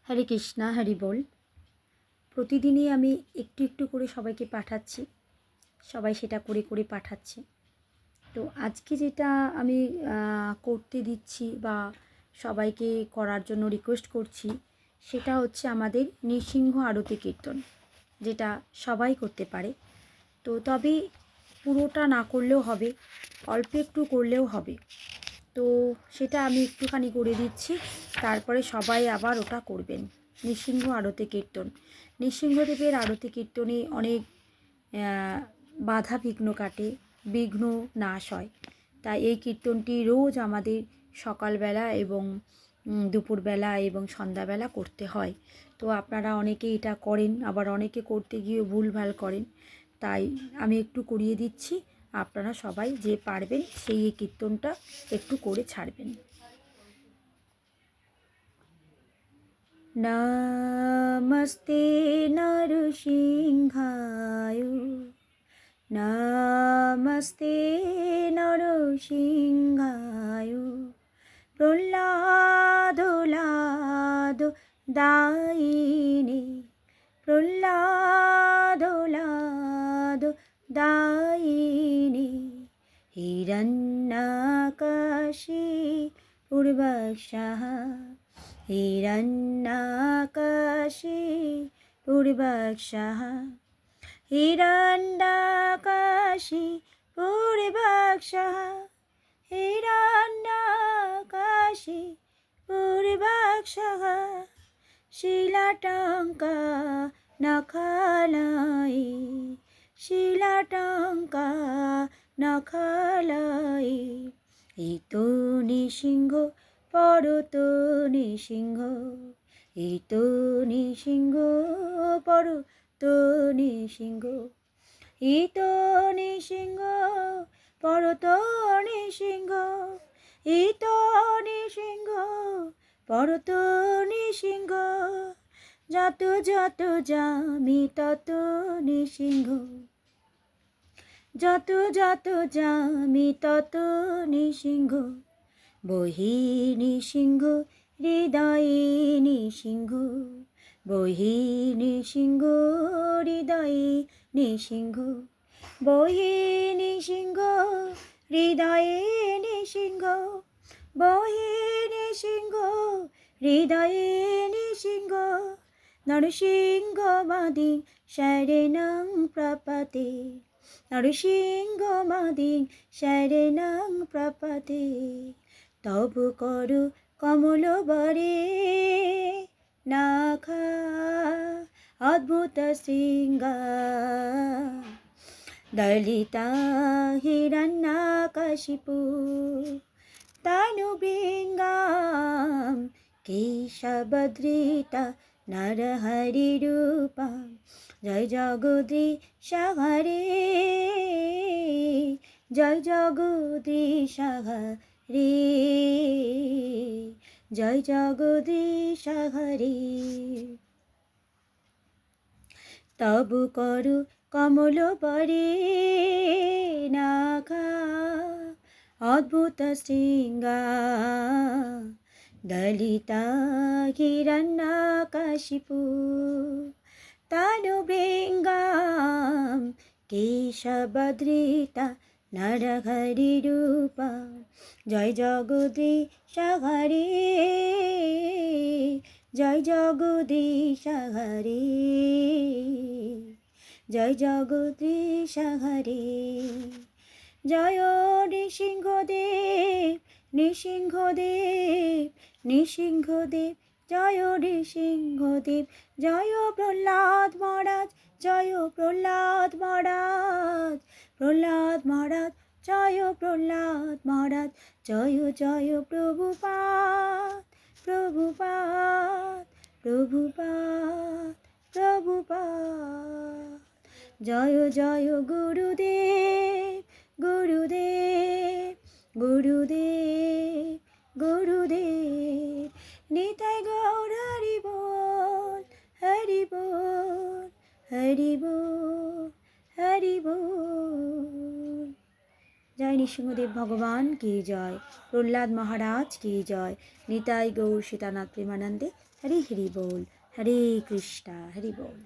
হরে কৃষ্ণা, হরি বল। প্রতিদিনই আমি একটু একটু করে সবাইকে পাঠাচ্ছি, সবাই সেটা করে করে পাঠাচ্ছে। তো আজকে যেটা আমি করতে দিচ্ছি বা সবাইকে করার জন্য রিকোয়েস্ট করছি, সেটা হচ্ছে আমাদের নৃসিংহ আরতি কীর্তন, যেটা সবাই করতে পারে। তো তবে পুরোটা না করলেও হবে, অল্প একটু করলেও হবে। তো সেটা আমি একটুখানি করে দিচ্ছি, তারপরে সবাই আবার ওটা করবেন। নৃসিংহ আরতি কীর্তন, নৃসিংহদেবের আরতি কীর্তনে অনেক বাধা বিঘ্ন কাটে, বিঘ্ন নাশ হয়। তাই এই কীর্তনটি রোজ আমাদের সকালবেলা এবং দুপুরবেলা এবং সন্ধ্যাবেলা করতে হয়। তো আপনারা অনেকে এটা করেন, আবার অনেকে করতে গিয়ে ভুলভাল করেন। তাই আমি একটু করিয়ে দিচ্ছি, আপনারা সবাই যে পারবেন সেই এই কীর্তনটা একটু করে ছাড়বেন। নমস্তে নরসিংহায়, নমস্তে নরসিংহায়, প্রহ্লাদ লাদ দায়িনে, প্রহ্লাদ লাদ দায়িনে, হিরণ্যকাশী পূর্বশः, হিরণ্যকাশী পূর্বশः, হিরণ্যকাশী পূর্বশः, হিরণ্যকাশী পূর্বশः, শিলাটঙ্কা নখলাই, শিলাটঙ্কা নখলাই, ইতো নৃসিংহ পরত নৃসিংহ, ইতো নৃসিংহ পরত নৃসিংহ, ইতো নৃসিংহ পরত নৃসিংহ, ইতো নৃসিংহ পরত নৃসিংহ, যত যত যামি তত নৃসিংহ, যত যত যামি তত নৃসিংহ, বহি নৃসিংহ হৃদয়ে নৃসিংহ, বহি নৃসিংহ হৃদয়ে নৃসিংহ, বহি নৃসিংহ হৃদয়ে নৃসিংহ, বহি নৃসিংহ হৃদয়ে নৃসিংহ, নরসিংহমাদিং শরণং প্রপতে, নরসিংহমাদিং শরণং প্রপতে, তব কর কমলবরে নাখা অদ্ভুত শৃঙ্গা, দলিতা হিরণ্যকশিপু তনুবৃঙ্গাম, কেশবধৃতা নরহরিরূপা, জয় জগদীশ হরে, জয় জগদীশ হরে, জয় জগদীশ হরে, তব করু কমলবরে নাখা অদ্ভুত শৃঙ্গা, দলিতা হিরণ্যকশিপু তনুবৃঙ্গাম, কেশবধৃতা নরহরিরূপা, জয় জগদীশ হরে, জয় জগদীশ হরে, জয় জগদীশ হরে, জয় নৃসিংহদেব, নৃসিংহদেব, নৃসিংহদেব, জয় নৃসিংহদেব, জয় প্রহ্লাদ মহারাজ, জয় প্রহ্লাদ মহারাজ, প্রহ্লাদ মহারাজ, জয় প্রহ্লাদ মহারাজ, জয় জয় প্রভুপাদ, প্রভুপাদ, প্রভুপাদ, প্রভুপাদ, জয় জয় গুরুদেব, গুরুদেব, গুরুদেব, গুরুদেব, নিতাই গৌর হরি বল, হরি বল, হরি বল, হরি বল। জয় নৃসিংহদেব ভগবান কি জয়, প্রহ্লাদ মহারাজ কি জয়, নিতাই গৌর সীতানাথ প্রেমানন্দে হরি হরি বল, হরে কৃষ্ণা হরি বল।